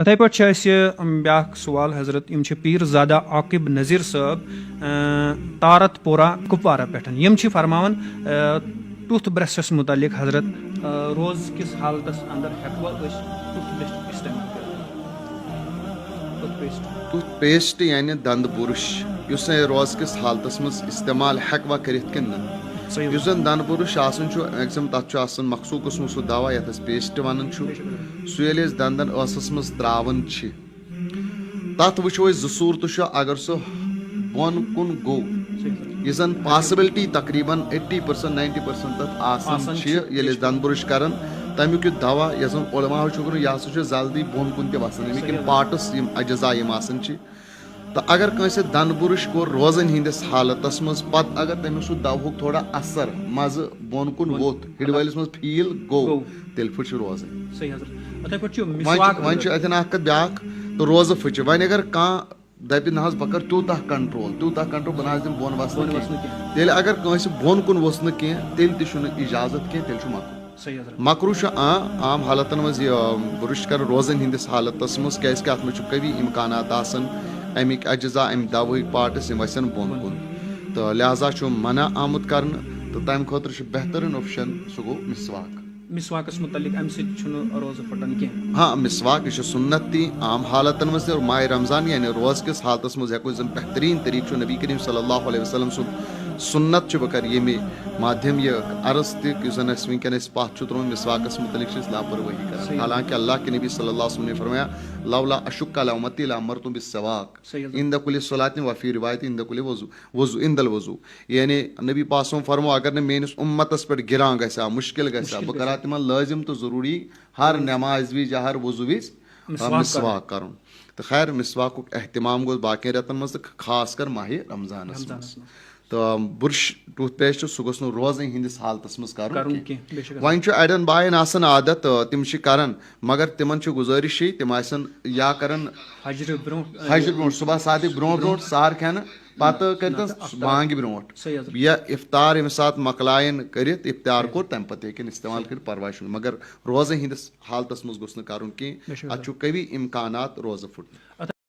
اتھے پہ بیاکھ سوال حضرت یم پیر زادہ عاقب نذیر صاحب تارت پورہ کپوارہ پہ فرماون ٹوتھ برشس متعلق حضرت روز کس حالتس اندر ہیکوا ٹوتھ برش استعمال ٹوتھ پیسٹ یعنی دند برش اس روز کس حالتس مز استعمال ہیکوا کرت کن اس زن دند برش ایگزام تک مخصوص قسم سہ دوا یت پیسٹ ونان سہ یل دندن ٲسس مز تراون تت وچو زٕ صورتہ اگر سہ بون کن گو یہ زن پاسبلٹی تقریباً 80% 90% تک آسان یل دند برش کران تمیک یہ دوا یس زن علماء ون یہ ہسا جلدی بون کن تہ وسان امیک پارٹس اجزا آسان تو اگر کنسہ دند برش کور روزن ہندس حالتس مز پتہ اگر تمیک سہ دوا تھوڑا اثر مزہ بون کن ووت ہڈ ولس مز فیل گو تیل پھٹ روزن ون اتن اخ کت بیاکھ تو روزہ پھچ ون اگر کان دپہ نہ بہ کر تیوتہ کنٹرول بہ نہ دم بون وسن تیل اگر کنسہ بون کن وس نا کی تیل تہ اجازت کی تیل مکرو مکرو عام حالتن مز برش کر روزن ہندس حالتس مز کیازِ کہ ات مز کبھی امکانات آسان امیک اجزا ام دواہک پارٹس وسن بون کن تو لہذا منع آمت کرنا تو تمہ خاطر بہترین آپشن سہ گو مسواک مسواکس متعلق ام سہ روزہ پھٹان کی ہاں مسواک یہ سنت تی عام حالتن مز اور ماہ رمضان یعنی روز کس حالتس مز ہیکو زن بہترین طریقہ نبی کریم صلی اللہ علیہ وسلم سن سنت بہ کر یہ مادھیم یہ عرض تک زن ونکین پتھ ترون مسواکس متعلق لاپرواہی کر حالانکہ اللہ کے نبی صلی اللہ علیہ وسلم نے فرمایا لولا اشک علی امتی لامرت بالسواک عند کل صلاۃ وفی روایت عند کل وضو عند الوضو یعنی نبی پاک فرمو اگر نہ میس امتس پہ گران گژھا مشکل گژھا بہ کرا تمن لازم تو ضروری ہر نماز وز یا ہر وضو وز مسواک کرن تو خیر مسواک اہتمام گوس باقی رتن مز خاص کر ماہ رمضانس مز تو برش ٹوتھ پیسٹ سہ گوس روزن ہندس حالتس مز کرن ون اڑین بائن آسان عادت تم کران مگر تمن گزارش تم آسن یا کران حجر برو صبح صادق برو سار کھین پتہ کرتن بانگ برو یا افطار یم سات مکلائن کرت افطار کور تم پتہ ہیکن استعمال کر پرواہ مگر روزن ہندس حالتس مز گوس کرن کی ات کبھی امکانات روزہ پھٹن